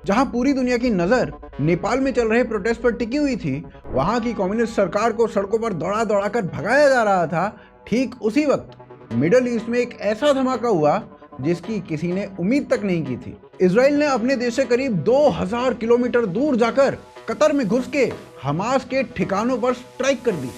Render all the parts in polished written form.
जहां पूरी दुनिया की नजर नेपाल में चल रहे प्रोटेस्ट पर टिकी हुई थी, वहां की कम्युनिस्ट सरकार को सड़कों पर दौड़ा दौड़ा कर भगाया जा रहा था। ठीक उसी वक्त मिडिल ईस्ट में एक ऐसा धमाका हुआ जिसकी किसी ने उम्मीद तक नहीं की थी। इजराइल ने अपने देश से करीब 2000 किलोमीटर दूर जाकर कतर में घुस के हमास के ठिकानों पर स्ट्राइक कर दी।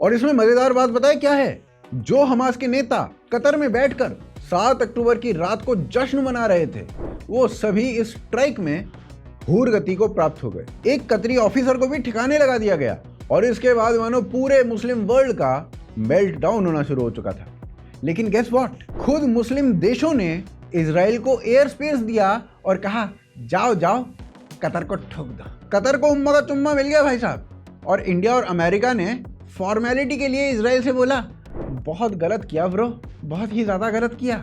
और इसमें मजेदार बात पता है क्या है? जो हमास के नेता कतर में बैठकर 7 अक्टूबर की रात को जश्न मना रहे थे, वो सभी इस स्ट्राइक में हूर गति को प्राप्त हो गए। एक कतरी ऑफिसर को भी ठिकाने लगा दिया गया और इसके बाद मानो पूरे मुस्लिम वर्ल्ड का मेल्ट डाउन होना शुरू हो चुका था। लेकिन गेस व्हाट, खुद मुस्लिम देशों ने इजराइल को एयर स्पेस दिया और कहा जाओ जाओ कतर को ठोक दो। कतर को उम्मा का चुम्मा मिल गया भाई साहब। और इंडिया और अमेरिका ने फॉर्मेलिटी के लिए इजराइल से बोला बहुत गलत किया ब्रो, बहुत ही ज्यादा गलत किया,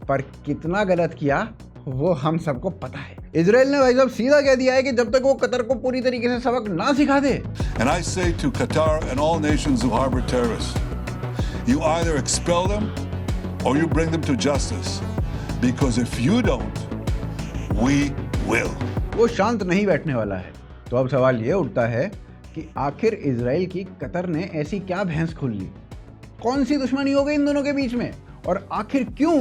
पर कितना गलत किया वो हम सबको पता है। इजराइल ने भाई साहब सीधा कह दिया है कि जब तक वो कतर को पूरी तरीके से सबक ना सिखा दे। And I say to Qatar and all nations who harbor terrorists, you either expel them or you bring them to justice, because if you don't, we will. वो शांत नहीं बैठने वाला है। तो अब सवाल ये उठता है कि आखिर इजराइल की कतर ने ऐसी क्या भैंस खोल ली, कौन सी दुश्मनी हो गई इन दोनों के बीच में, और आखिर क्यों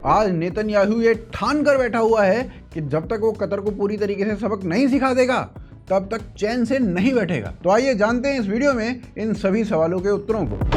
आज नेतन्याहू ये ठान कर बैठा हुआ है कि जब तक वो कतर को पूरी तरीके से सबक नहीं सिखा देगा तब तक चैन से नहीं बैठेगा। तो आइए जानते हैं इस वीडियो में इन सभी सवालों के उत्तरों को।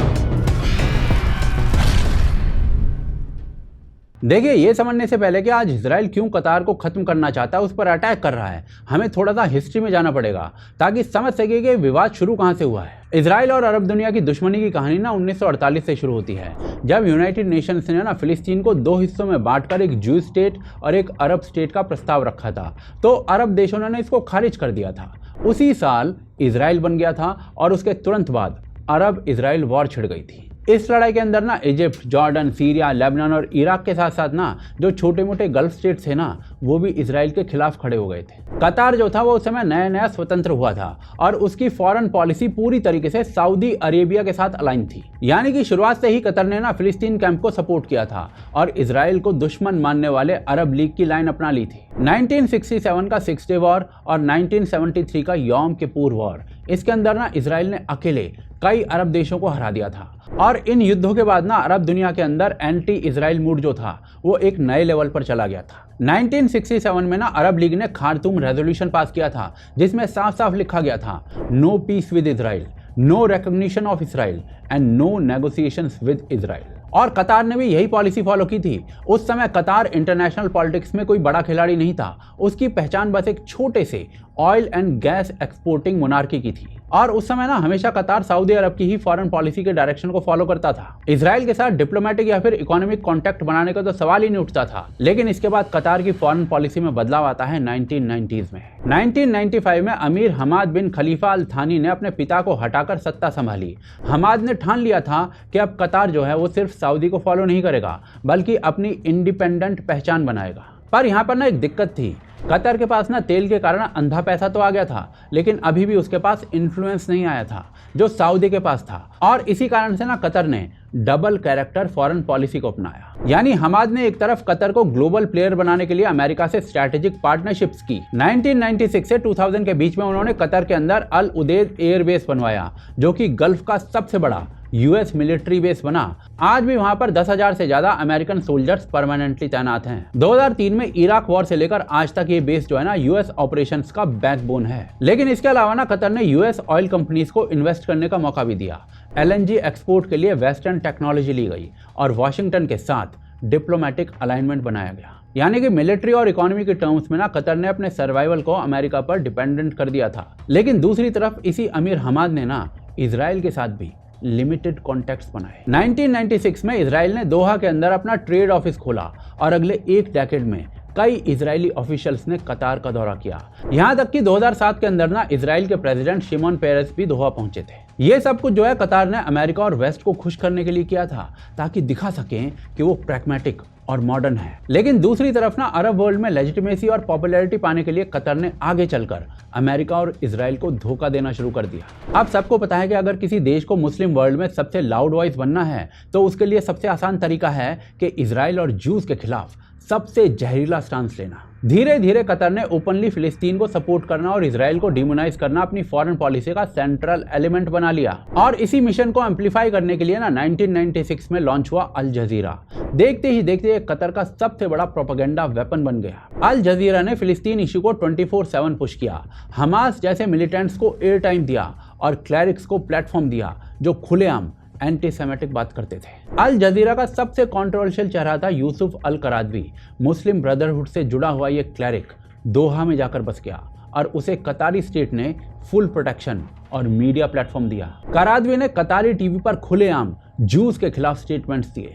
देखिए, ये समझने से पहले कि आज इजराइल क्यों कतार को खत्म करना चाहता है, उस पर अटैक कर रहा है, हमें थोड़ा सा हिस्ट्री में जाना पड़ेगा ताकि समझ सके कि विवाद शुरू कहां से हुआ है। इजराइल और अरब दुनिया की दुश्मनी की कहानी ना 1948 से शुरू होती है, जब यूनाइटेड नेशंस ने ना फिलिस्तीन को 2 हिस्सों में बांटकर एक जूज स्टेट और एक अरब स्टेट का प्रस्ताव रखा था। तो अरब देशों ने इसको खारिज कर दिया था। उसी साल इजराइल बन गया था और उसके तुरंत बाद अरब इजराइल वॉर छिड़ गई थी। इस लड़ाई के अंदर ना इजिप्ट, जॉर्डन, सीरिया, लेबनान और इराक के साथ साथ ना जो छोटे मोटे गल्फ स्टेट्स थे ना, वो भी इजराइल के खिलाफ खड़े हो गए थे। कतार जो था वो उस समय नया नया स्वतंत्र हुआ था और उसकी फॉरेन पॉलिसी पूरी तरीके से सऊदी अरेबिया के साथ अलाइन थी। यानी कि शुरुआत से ही कतर ने ना फिलिस्तीन कैंप को सपोर्ट किया था और इजराइल को दुश्मन मानने वाले अरब लीग की लाइन अपना ली थी। 1967 का 6 डे वॉर और 1973 का यौम किपुर वॉर, इसके अंदर ना इजराइल ने अकेले कई अरब देशों को हरा दिया था। और इन युद्धों के बाद ना अरब दुनिया के अंदर एंटी इजराइल मूड जो था वो एक नए लेवल पर चला गया था। 1967 में ना अरब लीग ने खार्तूम रेजोल्यूशन पास किया था, जिसमें साफ साफ लिखा गया था no peace with Israel, no recognition of Israel and no negotiations with Israel. और कतार ने भी यही पॉलिसी फॉलो की थी। उस समय कतार इंटरनेशनल पॉलिटिक्स में कोई बड़ा खिलाड़ी नहीं था, उसकी पहचान बस एक छोटे से oil and gas exporting monarchy की थी। और उस समय ना हमेशा कतार सऊदी अरब की ही फॉरेन पॉलिसी के डायरेक्शन को फॉलो करता था। इजराइल के साथ डिप्लोमेटिक या फिर इकोनॉमिक कॉन्टैक्ट बनाने का तो सवाल ही नहीं उठता था। लेकिन इसके बाद कतार की फॉरेन पॉलिसी में बदलाव आता है 1990s में। 1995 में अमीर हमाद बिन खलीफा अल थानी ने अपने पिता को हटाकर सत्ता संभाली। हमाद ने ठान लिया था कि अब कतार जो है वो सिर्फ सऊदी को फॉलो नहीं करेगा बल्कि अपनी इंडिपेंडेंट पहचान बनाएगा। पर यहाँ पर ना एक दिक्कत थी, कतर के पास ना तेल के कारण अंधा पैसा तो आ गया था, लेकिन अभी भी उसके पास इन्फ्लुएंस नहीं आया था जो सऊदी के पास था। और इसी कारण से ना कतर ने डबल कैरेक्टर फॉरेन पॉलिसी को अपनाया। यानी हमाद ने एक तरफ कतर को ग्लोबल प्लेयर बनाने के लिए अमेरिका से स्ट्रैटेजिक पार्टनरशिप्स की। 1996 से 2000 के बीच में उन्होंने कतर के अंदर अल उदेद एयरबेस बनवाया, जो कि गल्फ का सबसे बड़ा यूएस मिलिट्री बेस बना। आज भी वहां पर 10,000 से ज्यादा अमेरिकन सोल्जर्स परमानेंटली तैनात हैं। 2003 में इराक वॉर से लेकर आज तक ये बेस जो है ना यूएस ऑपरेशंस का बैकबोन है। लेकिन इसके अलावा ना कतर ने यूएस ऑयल कंपनीज को इन्वेस्ट करने का मौका भी दिया। एलएनजी एक्सपोर्ट के लिए वेस्टर्न टेक्नोलॉजी ली गई और वॉशिंगटन के साथ डिप्लोमेटिक अलाइनमेंट बनाया गया। यानी कि मिलिट्री और इकोनॉमी के टर्म्स में ना कतर ने अपने सर्वाइवल को अमेरिका पर डिपेंडेंट कर दिया था। लेकिन दूसरी तरफ इसी अमीर हमाद ने ना इजराइल के साथ भी लिमिटेड कॉन्टैक्ट्स बनाए। 1996 में इजराइल ने दोहा के अंदर अपना ट्रेड ऑफिस खोला और अगले एक डेकेड में कई इजरायली ऑफिशियल्स ने कतार का दौरा किया। यहां तक कि 2007 के अंदर ना इजराइल के प्रेसिडेंट शिमोन पेरेस भी दोहा पहुंचे थे। ये सब कुछ जो है कतार ने अमेरिका और वेस्ट को खुश करने के लिए किया था, ताकि दिखा सकें कि वो प्रैग्मेटिक और मॉडर्न है। लेकिन दूसरी तरफ ना अरब वर्ल्ड में लेजिटिमेसी और पॉपुलैरिटी पाने के लिए कतर ने आगे चलकर अमेरिका और इजराइल को धोखा देना शुरू कर दिया। अब सबको पता है कि अगर किसी देश को मुस्लिम वर्ल्ड में सबसे लाउड वॉइस बनना है तो उसके लिए सबसे आसान तरीका है कि इजराइल और जूस के खिलाफ सबसे जहरीला स्टांस लेना। धीरे धीरे कतर ने ओपनली फिलिस्तीन को सपोर्ट करना और इजराइल को डिमोनाइज करना अपनी फॉरेन पॉलिसी का सेंट्रल एलिमेंट बना लिया। और इसी मिशन को एम्पलीफाई करने के लिए ना 1996 में लॉन्च हुआ अल जजीरा। देखते ही देखते ये कतर का सबसे बड़ा प्रोपेगेंडा वेपन बन गया। अल जजीरा ने फिलिस्तीन इशू को 24/7 पुश किया, हमास जैसे मिलिटेंट्स को एयर टाइम दिया और क्लैरिक्स को प्लेटफॉर्म दिया जो खुलेआम एंटी सेमेटिक बात करते थे। अल जजीरा का सबसे कंट्रोवर्शियल चेहरा था यूसुफ अल करादवी। मुस्लिम ब्रदरहुड से जुड़ा हुआ ये क्लैरिक दोहा में जाकर बस गया और उसे कतारी स्टेट ने फुल प्रोटेक्शन और मीडिया प्लेटफॉर्म दिया। करादवी ने कतारी टीवी पर खुलेआम जूस के खिलाफ स्टेटमेंट्स दिए।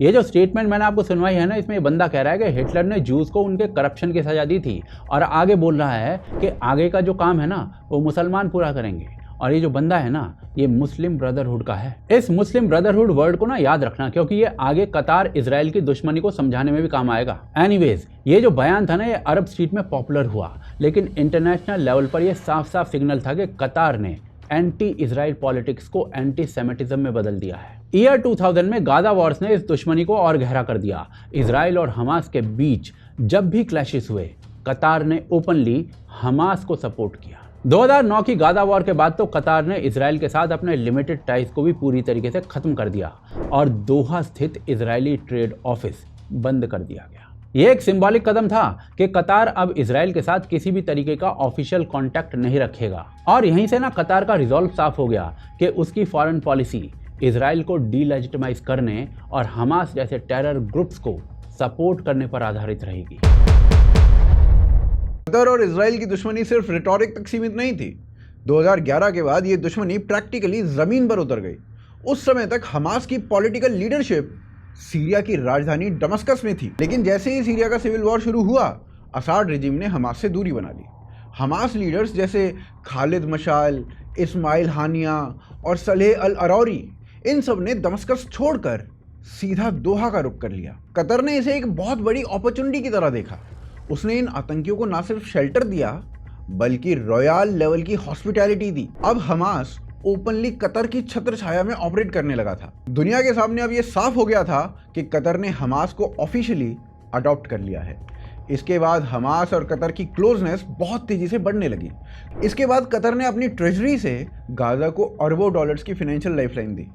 ये जो स्टेटमेंट मैंने आपको सुनवाई है ना, इसमें ये बंदा कह रहा है कि हिटलर ने जूस को उनके करप्शन की सजा दी थी और आगे बोल रहा है कि आगे का जो काम है ना वो मुसलमान पूरा करेंगे। और ये जो बंदा है ना ये मुस्लिम ब्रदरहुड का है। इस मुस्लिम ब्रदरहुड वर्ड को ना याद रखना, क्योंकि ये आगे कतार इजराइल की दुश्मनी को समझाने में भी काम आएगा। एनीवेज, ये जो बयान था ना ये अरब स्ट्रीट में पॉपुलर हुआ, लेकिन इंटरनेशनल लेवल पर ये साफ साफ सिग्नल था कि कतार ने एंटी इजराइल पॉलिटिक्स को एंटी सेमेटिज्म में बदल दिया है। ईयर 2000 में गाजा वॉर्स ने इस दुश्मनी को और गहरा कर दिया। इजराइल और हमास के बीच जब भी क्लैशेस हुए कतार ने ओपनली हमास को सपोर्ट किया। 2009 की गाजा वॉर के बाद तो कतार ने इजराइल के साथ अपने लिमिटेड टाइज को भी पूरी तरीके से खत्म कर दिया और दोहा स्थित इजरायली ट्रेड ऑफिस बंद कर दिया गया। यह एक सिंबॉलिक कदम था कि कतार अब इजराइल के साथ किसी भी तरीके का ऑफिशियल कांटेक्ट नहीं रखेगा। और यहीं से ना कतार का रिजॉल्व साफ हो गया कि उसकी फॉरेन पॉलिसी इजराइल को डीलेजिटिमाइज करने और हमास जैसे टेरर ग्रुप्स को सपोर्ट करने पर आधारित रहेगी। कतर और इजराइल की दुश्मनी सिर्फ रिटॉरिक तक सीमित नहीं थी। 2011 के बाद ये दुश्मनी प्रैक्टिकली जमीन पर उतर गई। उस समय तक हमास की पॉलिटिकल लीडरशिप सीरिया की राजधानी दमस्कस में थी, लेकिन जैसे ही सीरिया का सिविल वॉर शुरू हुआ असाद रिजीम ने हमास से दूरी बना ली। हमास लीडर्स जैसे खालिद मशाल, इस्माइल हानिया और सलेह अल अरौरी, इन सब ने दमस्कस छोड़कर सीधा दोहा का रुख कर लिया। कतर ने इसे एक बहुत बड़ी अपॉर्चुनिटी की तरह देखा। उसने इन आतंकियों को ना सिर्फ शेल्टर दिया बल्कि रॉयल लेवल की हॉस्पिटैलिटी दी। अब हमास ओपनली कतर की छत्र छाया में ऑपरेट करने लगा था। दुनिया के सामने अब यह साफ हो गया था कि कतर ने हमास को ऑफिशियली अडॉप्ट कर लिया है। इसके बाद हमास और कतर की क्लोजनेस बहुत तेजी से बढ़ने लगी। इसके बाद कतर ने अपनी ट्रेजरी से गाजा को अरबों डॉलर्स की फाइनेंशियल लाइफलाइन दी।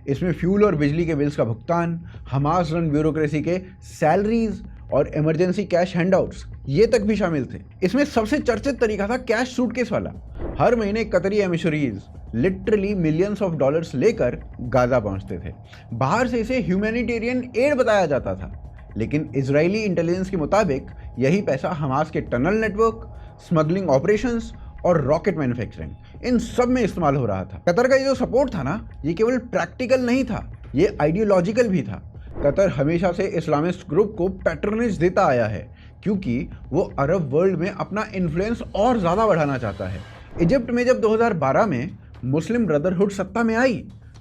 इसमें फ्यूल और बिजली के बिल्स का भुगतान, हमास रन ब्यूरोक्रेसी के सैलरीज और इमरजेंसी कैश हैंडआउट्स ये तक भी शामिल थे। इसमें सबसे चर्चित तरीका था कैश सूटकेस वाला। हर महीने कतरी एमिशरीज लिटरली मिलियंस ऑफ डॉलर्स लेकर गाजा पहुंचते थे। बाहर से इसे ह्यूमैनिटेरियन एड बताया जाता था, लेकिन इजरायली इंटेलिजेंस के मुताबिक यही पैसा हमास के टनल नेटवर्क, स्मगलिंग ऑपरेशंस और रॉकेट मैन्युफैक्चरिंग इन सब में इस्तेमाल हो रहा था। कतर का ये जो सपोर्ट था ना, ये केवल प्रैक्टिकल नहीं था, ये आइडियोलॉजिकल भी था। कतर हमेशा से इस्लामिस्ट ग्रुप को पैट्रोनेज देता आया है क्योंकि वो अरब वर्ल्ड में अपना इन्फ्लुएंस और ज़्यादा बढ़ाना चाहता है। इजिप्ट में जब 2012 में मुस्लिम ब्रदरहुड सत्ता में आई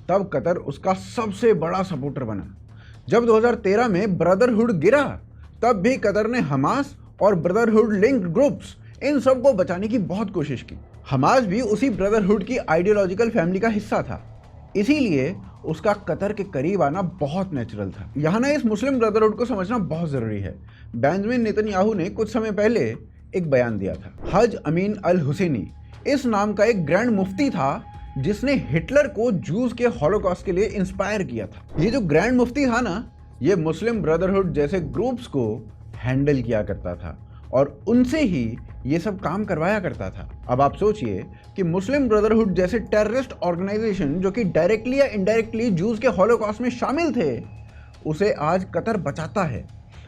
तब कतर उसका सबसे बड़ा सपोर्टर बना। जब 2013 में ब्रदरहुड गिरा तब भी कतर ने हमास और ब्रदरहुड लिंक्ड ग्रुप्स इन सब को बचाने की बहुत कोशिश की। हमास भी उसी ब्रदरहुड की आइडियोलॉजिकल फैमिली का हिस्सा था, इसीलिए उसका कतर के करीब आना बहुत नेचुरल था। यहाँ ना इस मुस्लिम ब्रदरहुड को समझना बहुत ज़रूरी है। बेंजामिन नेतन्याहू ने कुछ समय पहले एक बयान दिया था। हज अमीन अल हुसैनी इस नाम का एक ग्रैंड मुफ्ती था जिसने हिटलर को जूस के हॉलोकॉस्ट के लिए इंस्पायर किया था। ये जो ग्रैंड मुफ्ती था ना, ये मुस्लिम ब्रदरहुड जैसे ग्रुप्स को हैंडल किया करता था और उनसे ही ये सब काम करवाया करता था। अब आप सोचिए कि मुस्लिम ब्रदरहुड जैसे टेररिस्ट ऑर्गेनाइजेशन जो कि डायरेक्टली या इनडायरेक्टली जूस के हॉलोकॉस्ट में शामिल थे, उसे आज कतर बचाता है,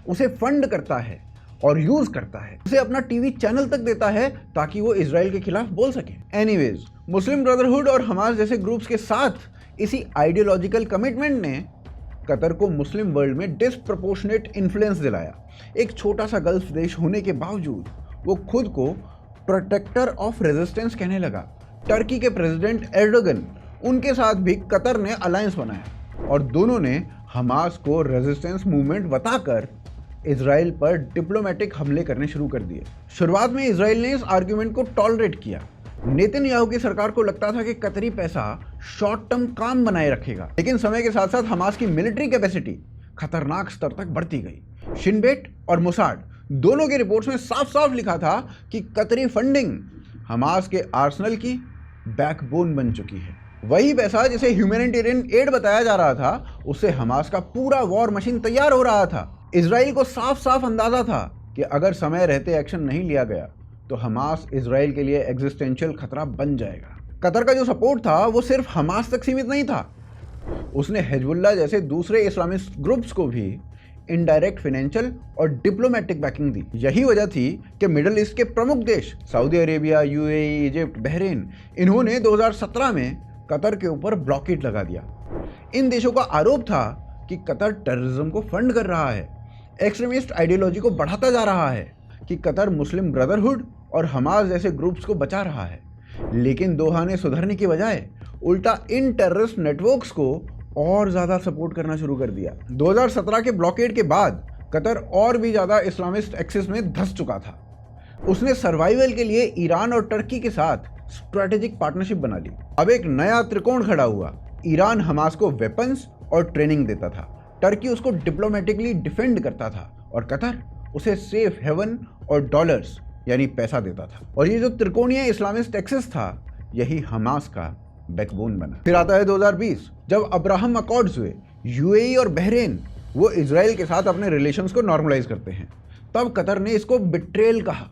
उसे फंड करता है और यूज करता है, उसे अपना टीवी चैनल तक देता है ताकि वो इजराइल के खिलाफ बोल सके। एनीवेज, मुस्लिम ब्रदरहुड और हमास जैसे ग्रुप्स के साथ इसी आइडियोलॉजिकल कमिटमेंट ने कतर को मुस्लिम वर्ल्ड में डिस्प्रपोर्शनेट इन्फ्लुएंस दिलाया। एक छोटा सा गल्फ देश होने के बावजूद वो खुद को प्रोटेक्टर ऑफ रेजिस्टेंस कहने लगा। टर्की के प्रेसिडेंट एर्डोगन, उनके साथ भी कतर ने अलायंस बनाया और दोनों ने हमास को रेजिस्टेंस मूवमेंट बताकर इजराइल पर डिप्लोमेटिक हमले करने शुरू कर दिए। शुरुआत में इजराइल ने इस आर्ग्यूमेंट को टॉलरेट किया। नेतन्याहू की सरकार को लगता था कि कतरी पैसा शॉर्ट टर्म काम बनाए रखेगा, लेकिन समय के साथ साथ हमास की मिलिट्री कैपेसिटी खतरनाक स्तर तक बढ़ती गई। शिन बेट और मोसाड दोनों की रिपोर्ट्स में साफ साफ लिखा था कि कतरी फंडिंग हमास के आर्सेनल की बैकबोन बन चुकी है। वही पैसा जिसे ह्यूमैनिटेरियन एड बताया जा रहा था, उससे हमास का पूरा वॉर मशीन तैयार हो रहा था। इजराइल को साफ साफ अंदाजा था कि अगर समय रहते एक्शन नहीं लिया गया तो हमास इजराइल के लिए एग्जिस्टेंशियल खतरा बन जाएगा। कतर का जो सपोर्ट था वो सिर्फ हमास तक सीमित नहीं था, उसने हिजबुल्लाह जैसे दूसरे इस्लामिस्ट ग्रुप्स को भी इनडायरेक्ट फाइनेंशियल और डिप्लोमेटिक बैकिंग दी। यही वजह थी कि मिडिल ईस्ट के प्रमुख देश Saudi Arabia, UAE, Egypt, Bahrain, इन्होंने 2017 में कतर के ऊपर ब्लॉकेट लगा दिया। इन देशों का आरोप था कि कतर टेररिज्म को फंड कर रहा है, एक्सट्रीमिस्ट आइडियोलॉजी को बढ़ाता जा रहा है, कि कतर मुस्लिम ब्रदरहुड और हमास जैसे ग्रुप्स को बचा रहा है। लेकिन दोहा ने सुधरने की बजाय उल्टा इन टेररिस्ट नेटवर्क्स को और ज़्यादा सपोर्ट करना शुरू कर दिया। 2017 के ब्लॉकेड के बाद कतर और भी ज़्यादा इस्लामिस्ट एक्सिस में धंस चुका था। उसने सर्वाइवल के लिए ईरान और टर्की के साथ स्ट्रेटेजिक पार्टनरशिप बना ली। अब एक नया त्रिकोण खड़ा हुआ। ईरान हमास को वेपन्स और ट्रेनिंग देता था, टर्की उसको डिप्लोमेटिकली डिफेंड करता था और कतर उसे सेफ हेवन और डॉलर्स यानी पैसा देता था। और ये जो त्रिकोणीय इस्लामिस्ट एक्सिस था, यही हमास का बैकबोन बना। फिर आता है 2020, जब अब्राहम अकॉर्ड्स हुए। यूएई और बहरीन वो इजराइल के साथ अपने रिलेशंस को नॉर्मलाइज करते हैं। तब कतर ने इसको बिट्रेल कहा।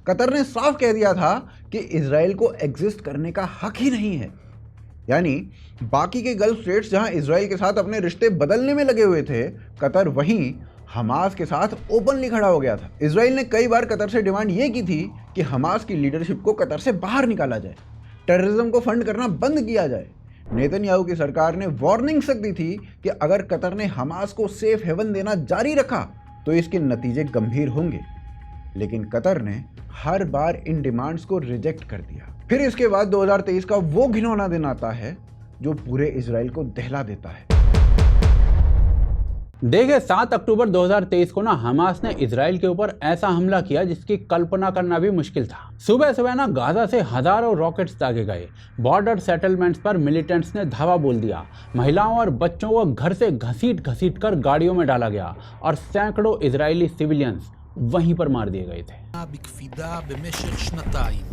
कतर ने साफ कह दिया था कि इजराइल को एग्जिस्ट करने का हक ही नहीं है। यानी बाकी के गल्फ स्टेट्स जहां इजराइल के साथ अपने रिश्ते बदलने में लगे हुए थे, कतर वहीं हमास के साथ ओपनली खड़ा हो गया था। इजराइल ने कई बार कतर से डिमांड ये की थी कि हमास की लीडरशिप को कतर से बाहर निकाला जाए, टेररिज्म को फंड करना बंद किया जाए। नेतन्याहू की सरकार ने वार्निंग्स तक दी थी कि अगर कतर ने हमास को सेफ हेवन देना जारी रखा तो इसके नतीजे गंभीर होंगे। लेकिन कतर ने हर बार इन डिमांड्स को रिजेक्ट कर दिया। फिर इसके बाद 2023 का वो घिनौना दिन आता है जो पूरे इजराइल को दहला देता है। देखिए 7 अक्टूबर 2023 को ना हमास ने इजराइल के ऊपर ऐसा हमला किया जिसकी कल्पना करना भी मुश्किल था। सुबह सुबह ना गाजा से हजारों रॉकेट्स दागे गए। बॉर्डर सेटलमेंट्स पर मिलिटेंट्स ने धावा बोल दिया। महिलाओं और बच्चों को घर से घसीट कर गाड़ियों में डाला गया और सैकड़ों इजरायली सिविलियंस वहीं पर मार दिए गए थे। בקפידה במשך שנתיים.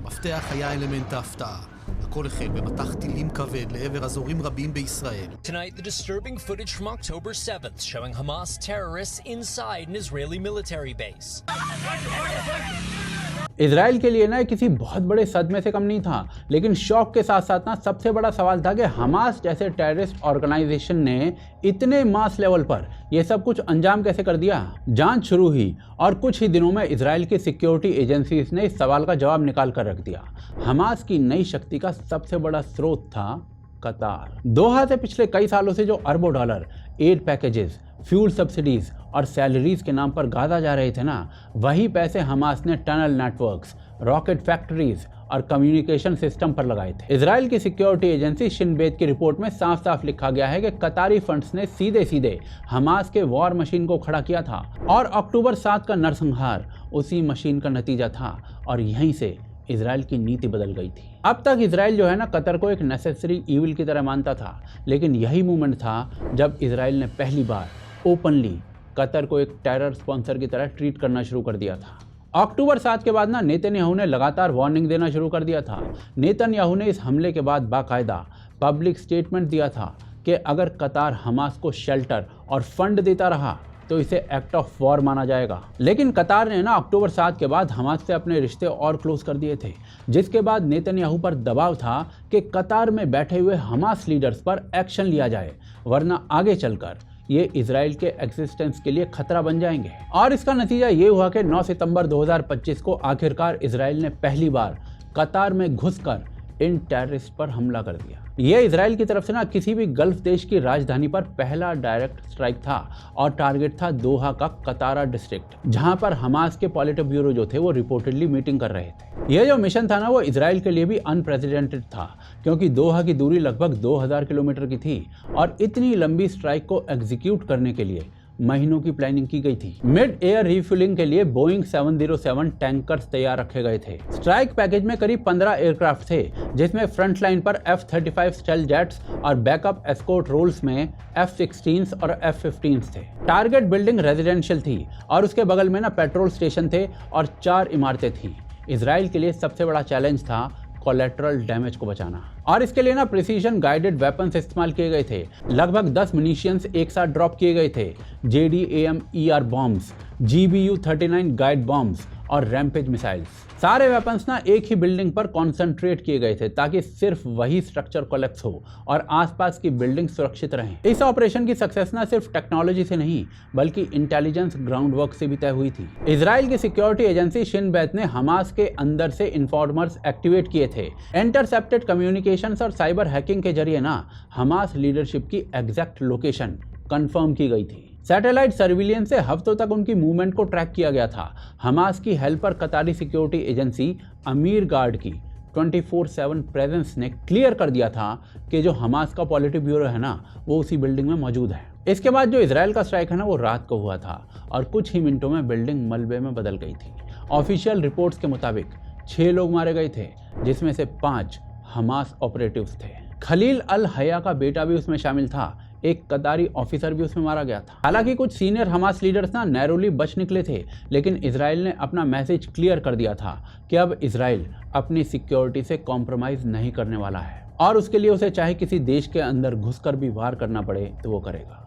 מפתח היה אלמנט ההפתעה. הכל החל במטח טילים כבד לעבר אזורים רבים בישראל. Tonight, the disturbing footage from October 7th showing Hamas terrorists inside an Israeli military base. Israel के लिए ना किसी बहुत बड़े सदमे से कम नहीं था, लेकिन शौक के साथ साथ ना सबसे बड़ा सवाल था कि हमास जैसे टेररिस्ट ऑर्गेनाइजेशन ने इतने मास लेवल पर यह सब कुछ अंजाम कैसे कर दिया। जांच शुरू हुई और कुछ ही दिनों में इजराइल की सिक्योरिटी एजेंसीज ने इस सवाल का जवाब निकाल कर रख दिया। हमास की नई शक्ति का सबसे बड़ा स्रोत था कतार। दोहा से पिछले कई सालों से जो अरबों dollar aid packages, fuel subsidies और सैलरीज के नाम पर गादा जा रहे थे ना, वही पैसे हमास ने टनल नेटवर्क्स, रॉकेट फैक्ट्रीज और कम्युनिकेशन सिस्टम पर लगाए थे। इजराइल की सिक्योरिटी एजेंसी शिन बेत की रिपोर्ट में साफ साफ लिखा गया है कि कतारी फंड्स ने सीधे सीधे हमास के वॉर मशीन को खड़ा किया था और अक्टूबर 7 का नरसंहार उसी मशीन का नतीजा था और यहीं से इजराइल की नीति बदल गई थी। अब तक इजराइल जो है ना कतर को एक नेसेसरी इविल की तरह मानता था, लेकिन यही मोमेंट था जब इजराइल ने पहली बार ओपनली कतर को एक टेरर स्पॉन्सर की तरह ट्रीट करना शुरू कर दिया था। अक्टूबर 7 के बाद ना नेतन्याहू ने लगातार वार्निंग देना शुरू कर दिया था। नेतन्याहू ने इस हमले के बाद बाकायदा पब्लिक स्टेटमेंट दिया था कि अगर कतार हमास को शेल्टर और फंड देता रहा तो इसे एक्ट ऑफ वॉर माना जाएगा। लेकिन कतार ने ना अक्टूबर 7 के बाद हमास से अपने रिश्ते और क्लोज कर दिए थे, जिसके बाद नेतन्याहू पर दबाव था कि कतार में बैठे हुए हमास लीडर्स पर एक्शन लिया जाए, वरना आगे चलकर ये इजराइल के एग्जिस्टेंस के लिए खतरा बन जाएंगे। और इसका नतीजा ये हुआ कि 9 सितंबर 2025 को आखिरकार इजराइल ने पहली बार कतार में घुसकर इन टेररिस्ट पर हमला कर दिया। यह इजराइल की तरफ से ना किसी भी गल्फ देश की राजधानी पर पहला डायरेक्ट स्ट्राइक था और टारगेट था दोहा का कतारा डिस्ट्रिक्ट, जहां पर हमास के पॉलिटिक ब्यूरो जो थे वो रिपोर्टेडली मीटिंग कर रहे थे। यह जो मिशन था ना वो इजराइल के लिए भी अनप्रेसिडेंटेड था, क्योंकि दोहा की दूरी लगभग 2000 किलोमीटर की थी और इतनी लंबी स्ट्राइक को एग्जीक्यूट करने के लिए महीनों की प्लानिंग की गई थी। मिड एयर रिफ्यूलिंग के लिए बोइंग 707 टैंकर्स तैयार रखे गए थे। स्ट्राइक पैकेज में करीब 15 एयरक्राफ्ट थे, जिसमें फ्रंट लाइन पर F-35 स्टेल्थ जेट्स और बैकअप एस्कॉर्ट रोल्स में F-16s और F-15s थे। टारगेट बिल्डिंग रेजिडेंशियल थी और उसके बगल में ना पेट्रोल स्टेशन थे और 4 इमारतें थी। इजराइल के लिए सबसे बड़ा चैलेंज था कोलेट्रल डैमेज को बचाना, और इसके लिए ना प्रिसीजन गाइडेड वेपन्स इस्तेमाल किए गए थे। लगभग 10 मिनीशियंस एक साथ ड्रॉप किए गए थे। JDAM-ER bombs, GBU-39 guide bombs और रैम्पेज मिसाइल्स। सारे वेपन्स ना एक ही बिल्डिंग पर कॉन्सेंट्रेट किए गए थे ताकि सिर्फ वही स्ट्रक्चर कोलैप्स हो और आसपास की बिल्डिंग सुरक्षित रहें। इस ऑपरेशन की सक्सेस ना सिर्फ टेक्नोलॉजी से नहीं बल्कि इंटेलिजेंस ग्राउंड वर्क से भी तय हुई थी। इजराइल की सिक्योरिटी एजेंसी शिन बेत ने हमास के अंदर से इन्फॉर्मर्स एक्टिवेट किए थे। इंटरसेप्टेड कम्युनिकेशंस और साइबर हैकिंग के जरिए ना हमास लीडरशिप की एग्जैक्ट लोकेशन कंफर्म की गई थी। सैटेलाइट सर्विलियंस से हफ्तों तक उनकी मूवमेंट को ट्रैक किया गया था। हमास की हेल्पर कतारी सिक्योरिटी एजेंसी अमीर गार्ड की 24/7 प्रेजेंस ने क्लियर कर दिया था कि जो हमास का पॉलिटिक ब्यूरो है ना वो उसी बिल्डिंग में मौजूद है। इसके बाद जो इजराइल का स्ट्राइक है ना वो रात को हुआ था और कुछ ही मिनटों में बिल्डिंग मलबे में बदल गई थी। ऑफिशियल रिपोर्ट्स के मुताबिक 6 लोग मारे गए थे, जिसमें से 5 हमास ऑपरेटिव्स थे। खलील अल हया का बेटा भी उसमें शामिल था। एक कतारी ऑफिसर भी उसमें मारा गया था। हालांकि कुछ सीनियर हमास लीडर्स ना नैरोली बच निकले थे, लेकिन इजराइल ने अपना मैसेज क्लियर कर दिया था कि अब इजराइल अपनी सिक्योरिटी से कॉम्प्रोमाइज नहीं करने वाला है और उसके लिए उसे चाहे किसी देश के अंदर घुसकर भी वार करना पड़े तो वो करेगा।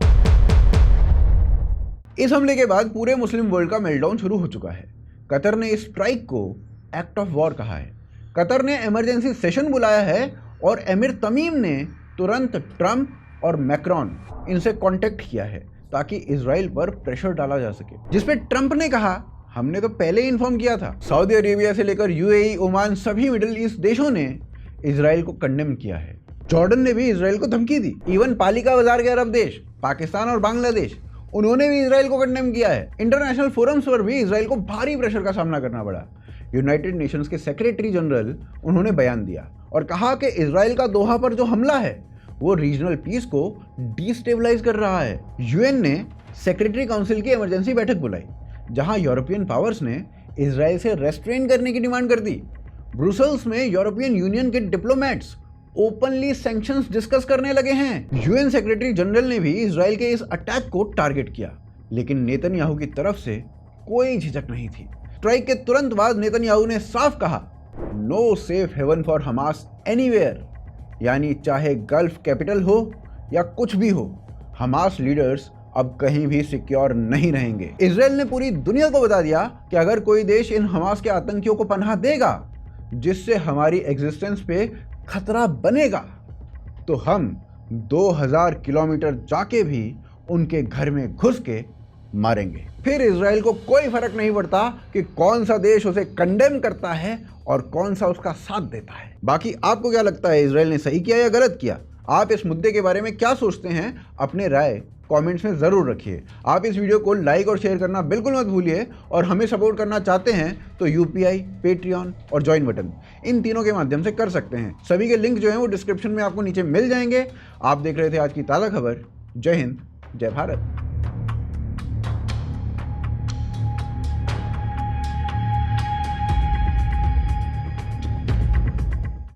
इस हमले के बाद पूरे मुस्लिम वर्ल्ड का मेल्टडाउन शुरू हो चुका है। कतर ने इस स्ट्राइक को एक्ट ऑफ वॉर कहा है। कतर ने इमरजेंसी सेशन बुलाया है और एमिर तमीम ने तुरंत ट्रंप और मैक्रॉन इनसे कांटेक्ट किया है ताकि इजराइल पर प्रेशर डाला जा सके, जिसपे ट्रंप ने कहा हमने तो पहले ही इन्फॉर्म किया था। सऊदी अरेबिया से लेकर UAE, ओमान सभी मिडिल ईस्ट देशों ने इजराइल को कंडेम किया है। जॉर्डन ने भी इजराइल को धमकी दी। इवन पालिका बाजार के अरब देश पाकिस्तान और बांग्लादेश उन्होंने भी इजराइल को कंडेम किया है। इंटरनेशनल फोरम्स पर भी इजराइल को भारी प्रेशर का सामना करना पड़ा। यूनाइटेड नेशंस के सेक्रेटरी जनरल उन्होंने बयान दिया और कहा कि इजराइल का दोहा पर जो हमला है वो रीजनल पीस को डिस्टेबलाइज कर रहा है। यूएन ने सेक्रेटरी काउंसिल की इमरजेंसी बैठक बुलाई, जहां यूरोपियन पावर्स ने इजराइल से रेस्ट्रेन करने की डिमांड कर दी। ब्रुसेल्स में यूरोपियन यूनियन के डिप्लोमेट्स ओपनली सैंक्शंस डिस्कस करने लगे हैं। यूएन सेक्रेटरी जनरल ने भी इजराइल के इस अटैक को टारगेट किया, लेकिन नेतन्याहू की तरफ से कोई झिझक नहीं थी। स्ट्राइक के तुरंत बाद नेतन्याहू ने साफ कहा no safe haven for Hamas anywhere, यानी चाहे गल्फ कैपिटल हो या कुछ भी हो, हमास लीडर्स अब कहीं भी सिक्योर नहीं रहेंगे। इजराइल ने पूरी दुनिया को बता दिया कि अगर कोई देश इन हमास के आतंकियों को पनाह देगा जिससे हमारी एग्जिस्टेंस पे खतरा बनेगा, तो हम 2000 किलोमीटर जाके भी उनके घर में घुस के मारेंगे। फिर इजराइल को कोई फर्क नहीं पड़ता कि कौन सा देश उसे कंडेम करता है और कौन सा उसका साथ देता है। बाकी आपको क्या लगता है, इजराइल ने सही किया या गलत किया? आप इस मुद्दे के बारे में क्या सोचते हैं? अपने राय कमेंट्स में ज़रूर रखिए। आप इस वीडियो को लाइक और शेयर करना बिल्कुल मत भूलिए और हमें सपोर्ट करना चाहते हैं तो UPI, पेट्रियन और ज्वाइन बटन इन तीनों के माध्यम से कर सकते हैं। सभी के लिंक जो हैं वो डिस्क्रिप्शन में आपको नीचे मिल जाएंगे। आप देख रहे थे आज की ताज़ा खबर। जय हिंद, जय भारत।